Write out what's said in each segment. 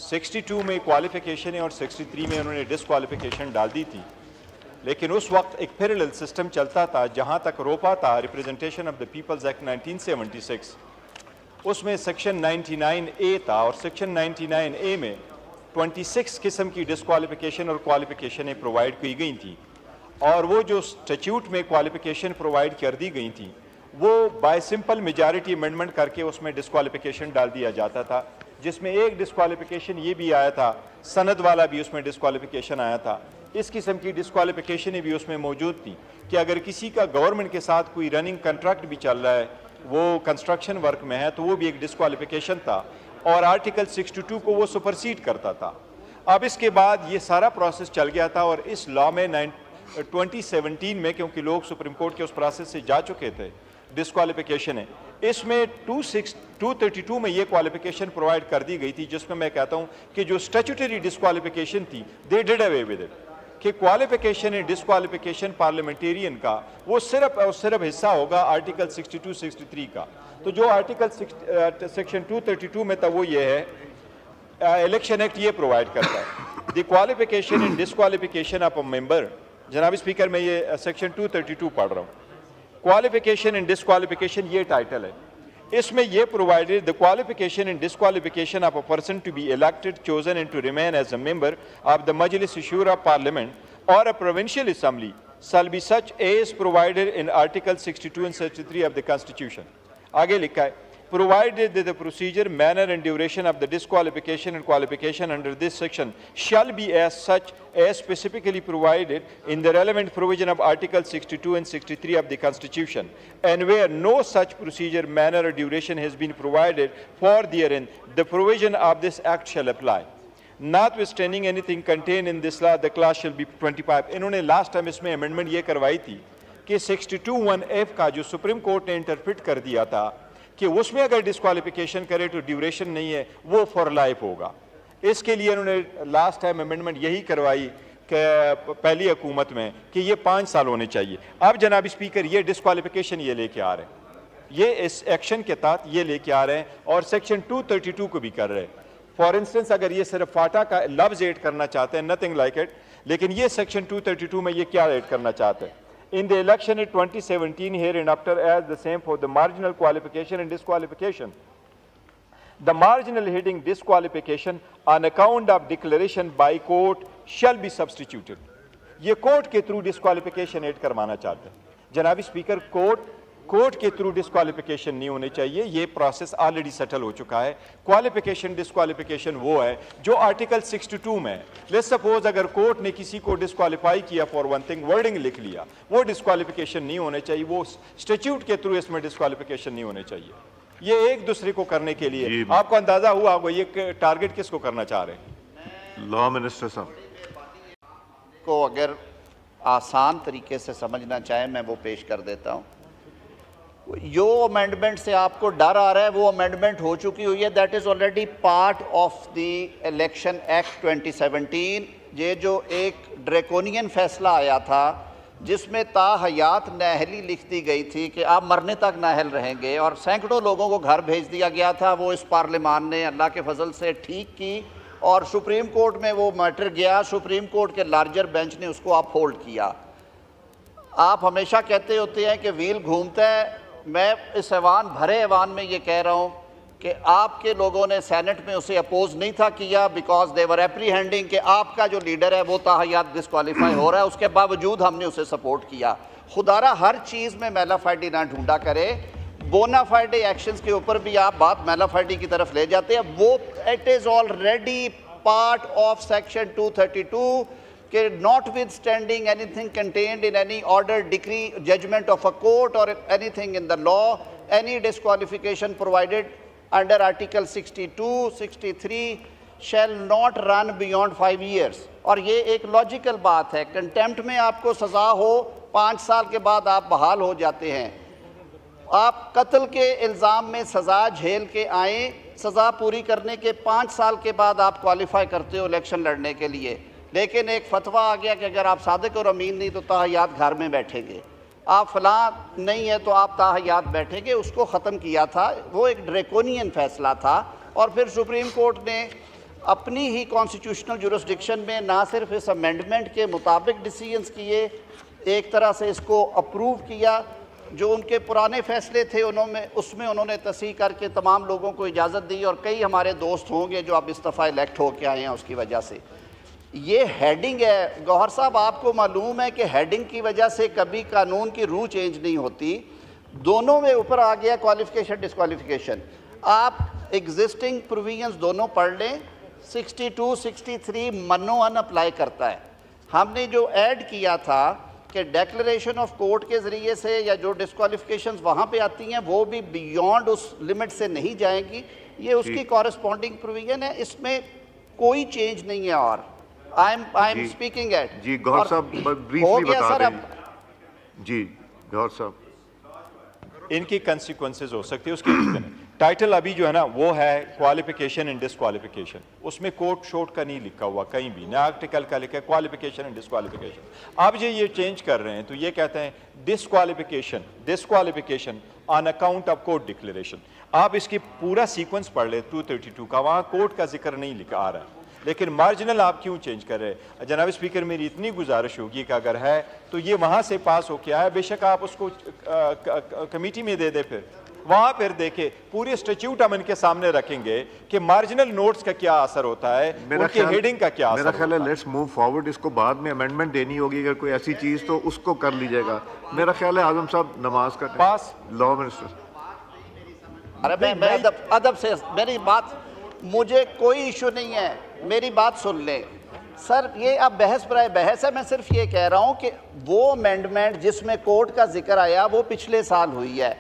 62 में क्वालिफिकेशन है और 63 में उन्होंने डिसक्वालिफिकेशन डाल दी थी, लेकिन उस वक्त एक पैरेलल सिस्टम चलता था जहां तक रोपा था representation of the people's act 1976, उसमें सेक्शन 99A था और सेक्शन 99A में 26 किस्म की डिसक्वालिफिकेशन और क्वालिफिकेशनें प्रोवाइड की गई थी, और वो जो स्टैट्यूट में क्वालिफिकेशन प्रोवाइड कर दी गई थी वो बाय सिंपल मेजॉरिटी अमेंडमेंट करके उसमें डिसक्वालिफिकेशन डाल दिया जाता था, जिसमें एक डिसक्वालिफिकेशन ये भी आया था, सनद वाला भी उसमें डिसक्वालिफिकेशन आया था। इस किस्म की डिसक्वालिफिकेशन भी उसमें मौजूद थी कि अगर किसी का गवर्नमेंट के साथ कोई रनिंग कंट्रैक्ट भी चल रहा है, वो कंस्ट्रक्शन वर्क में है, तो वो भी एक डिसक्वालिफिकेशन था और आर्टिकल 62 को वो सुपरसीड करता था। अब इसके बाद ये सारा प्रोसेस चल गया था और इस लॉ में 2017 में, क्योंकि लोग सुप्रीम कोर्ट के उस प्रोसेस से जा चुके थे, डिसक्वालिफिकेशन है, इसमें 232 में ये क्वालिफिकेशन प्रोवाइड कर दी गई थी, जिसमें मैं कहता हूं कि जो स्टैट्यूटरी डिसक्वालिफिकेशन थी they did away with it, कि क्वालिफिकेशन एंड डिसक्वालिफिकेशन पार्लियामेंटेरियन का वो सिर्फ और सिर्फ हिस्सा होगा आर्टिकल 62-63 का। तो जो आर्टिकल सेक्शन 232 में था वो ये है, इलेक्शन एक्ट ये प्रोवाइड करता है the qualification and disqualification of a member. जनाब स्पीकर, मैं ये सेक्शन 232 पढ़ रहा हूँ। क्वालिफिकेशन एंड डिसक्वालिफिकेशन ये टाइटल है, इसमें ये provided the qualification and disqualification of a person to be elected, chosen and to remain as a member of the Majlis Shura of parliament और a provincial assembly shall be such as provided in Article 62 and 63 of the Constitution. आगे लिखा है, provided that the procedure, manner and duration of the disqualification and qualification under this section shall be as such as specifically provided in the relevant provision of Article 62 and 63 of the Constitution, and where no such procedure, manner or duration has been provided for therein, the provision of this act shall apply. Notwithstanding anything contained in this law, the clause shall be 25. इन्होंने last time इसमें amendment ये करवाई थी कि 62(1)(f) का जो supreme court ने interpret कर दिया था कि उसमें अगर डिस्क्वालिफिकेशन करे तो ड्यूरेशन नहीं है, वो फॉर लाइफ होगा। इसके लिए उन्होंने लास्ट टाइम अमेंडमेंट यही करवाई कि पहली हुकूमत में कि ये 5 साल होने चाहिए। अब जनाब स्पीकर ये डिस्क्वालिफिकेशन ये लेके आ रहे हैं, ये इस एक्शन के तहत ये लेके आ रहे हैं और सेक्शन 232 को भी कर रहे हैं। फॉर इंस्टेंस अगर ये सिर्फ फाटा का लफ्ज ऐड करना चाहते हैं, नथिंग लाइक इट, लेकिन ये सेक्शन 232 में ये क्या ऐड करना चाहते हैं? In the election in 2017 hereinafter as the same for the marginal qualification and disqualification. The marginal heading disqualification on account of declaration by court shall be substituted. ये court के थ्रू डिस्क्वालिफिकेशन ऐड करवाना चाहते हैं। जनाब speaker, court के through disqualification नहीं होने चाहिए, ये प्रोसेस ऑलरेडी सेटल हो चुका है। क्वालिफिकेशन डिस्क्वालिफिकेशन वो है जो आर्टिकल 62 में है। लेट्स सपोज अगर कोर्ट ने किसी को डिस्क्वालीफाई किया फॉर वन थिंग, वर्डिंग लिख लिया, वो डिस्क्वालिफिकेशन नहीं होने चाहिए, वो स्टैट्यूट के थ्रू इसमें डिस्क्वालिफिकेशन नहीं होने चाहिए। ये एक दूसरे को करने के लिए आपको अंदाजा हुआ होगा ये टारगेट किसको करना चाह रहे हैं? लॉ मिनिस्टर साहब को अगर आसान तरीके से समझना चाहे मैं वो पेश कर देता हूँ। जो अमेंडमेंट से आपको डर आ रहा है वो अमेंडमेंट हो चुकी हुई है, that is already part of the election act 2017। ये जो एक ड्रैकोनियन फैसला आया था जिसमें ताहयात नाअहली लिख दी गई थी कि आप मरने तक नाअहल रहेंगे और सैकड़ों लोगों को घर भेज दिया गया था, वो इस पार्लियामान ने अल्लाह के फजल से ठीक की और सुप्रीम कोर्ट में वो मैटर गया, सुप्रीम कोर्ट के लार्जर बेंच ने उसको अपहोल्ड किया। आप हमेशा कहते होते हैं कि व्हील घूमता है, मैं इस ऐवान भरे ऐवान में ये कह रहा हूँ कि आपके लोगों ने सेनेट में उसे अपोज नहीं था किया बिकॉज दे वर एप्रीहेंडिंग कि आपका जो लीडर है वो ताहयात डिस्क्वालीफाई हो रहा है, उसके बावजूद हमने उसे सपोर्ट किया। खुदारा हर चीज़ में मेलाफाइडी ना ढूंढा करे, बोनाफाइडे एक्शंस के ऊपर भी आप बात मेलाफाइडी की तरफ ले जाते हैं, वो it is already part of section 232 कि notwithstanding anything contained in any order, decree, judgment of a court or anything in the law, any disqualification provided under Article 62, 63 shall not run beyond 5 years. और ये एक logical बात है, contempt में आपको सज़ा हो 5 साल के बाद आप बहाल हो जाते हैं। आप कत्ल के इल्ज़ाम में सज़ा झेल के आएँ, सज़ा पूरी करने के 5 साल के बाद आप क्वालिफाई करते हो इलेक्शन लड़ने के लिए, लेकिन एक फतवा आ गया कि अगर आप सादिक और अमीन नहीं तो ताहयात घर में बैठेंगे, आप फलां नहीं है तो आप ताहयात बैठेंगे, उसको ख़त्म किया था। वो एक ड्रैकोनियन फैसला था और फिर सुप्रीम कोर्ट ने اپنی ہی کانسٹیٹیوشنل جورسڈکشن میں نہ صرف اس امینڈمنٹ کے مطابق ڈیسیجنز کیے، ایک طرح سے اس کو اپروو کیا، جو ان کے پرانے فیصلے تھے اس میں انہوں نے تصحیح کر کے تمام لوگوں کو اجازت دی، اور کئی ہمارے دوست ہوں گے جو اب استعفیٰ الیکٹ ہو کے آئے ہیں اس کی وجہ سے۔ یہ ہیڈنگ ہے گوہر صاحب، آپ کو معلوم ہے کہ ہیڈنگ کی وجہ سے کبھی قانون کی روح چینج نہیں ہوتی، دونوں میں اوپر آ گیا کوالیفیکیشن ڈسکوالیفیکیشن۔ آپ ایگزسٹنگ پروویژنز دونوں پڑھ لیں، 62 63 منو ان اپلائی کرتا ہے۔ ہم نے جو ایڈ کیا تھا کہ ڈیکلریشن آف کورٹ کے ذریعے سے یا جو ڈسکوالیفیکیشنز وہاں پہ آتی ہیں وہ بھی بیونڈ اس لمٹ سے نہیں جائیں گی، یہ اس کی کورسپونڈنگ پروویژن ہے، اس میں کوئی چینج نہیں ہے۔ اور I'm speaking at جی گوہر صاحب بریفلی بتا دیں جی گوہر صاحب ان کی کنسیکوینسز ہو سکتی ہے اس کی ریزن ہے۔ ٹائٹل ابھی جو ہے نا وہ ہے کوالیفیکیشن اینڈ ڈسکوالیفیکیشن، اس میں کوٹ شوٹ کا نہیں لکھا ہوا کہیں بھی، نہ آرٹیکل کا لکھا ہے کوالیفیکیشن اینڈ ڈسکوالیفیکیشن۔ آپ یہ چینج کر رہے ہیں تو یہ کہتے ہیں disqualification on account of court declaration. آپ اس کی پورا سیکوینس پڑھ لیں 232 کا، وہاں کورٹ کا ذکر نہیں لکھا آ رہا ہے، لیکن مارجنل آپ کیوں چینج کر رہے ہیں؟ جناب اسپیکر میری اتنی گزارش ہوگی کہ اگر ہے تو یہ وہاں سے پاس ہو کے آیا، بے شک آپ اس کو کمیٹی میں دے دیں، پھر وہاں پھر دیکھیں پوری اسٹیچیوٹ ہم ان کے سامنے رکھیں گے کہ مارجنل نوٹس کا کیا اثر ہوتا ہے، ان کے ہیڈنگ کا کیا اثر ہوتا ہے۔ میرا خیال ہے لیٹس موو فارورڈ، اس کو بعد میں امینڈمنٹ دینی ہوگی، اگر کوئی ایسی چیز تو اس کو کر لیجئے گا۔ میرا خیال ہے اعظم صاحب نماز کا پاس لا منسٹر۔ ارے میں ادب سے میری بات، مجھے کوئی ایشو نہیں ہے، میری بات سن لیں سر، یہ اب بحث برائے بحث ہے۔ میں صرف یہ کہہ رہا ہوں کہ وہ امینڈمنٹ جس میں کورٹ کا ذکر آیا وہ پچھلے سال ہوئی ہے،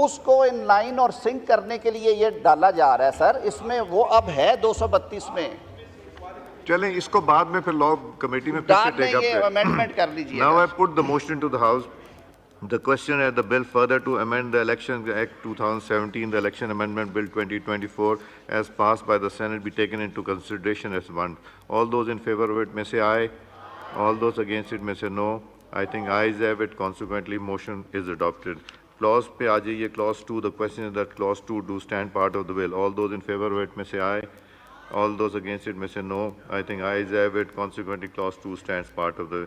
اس کو ان لائن اور سنک کرنے کے لیے یہ ڈالا جا رہا ہے سر، اس میں وہ اب ہے 232 میں، چلیں اس کو بعد میں پھر لا کمیٹی میں پھر سے ڈال ٹیک اپ یہ کریں۔ امینڈمنٹ کر لیجیے۔ Now I put the motion to the House. The question is the bill further to amend the Election Act 2017, the Election Amendment Bill 2024, as passed by the Senate, be taken into consideration as one. All those in favor of it may say aye. All those against it may say no. I think ayes have it. Consequently, motion is adopted. Clause pe aa jaiye, clause 2. The question is that clause 2 do stand part of the bill. All those in favor of it may say aye. All those against it may say no. I think ayes have it. Consequently, clause 2 stands part of the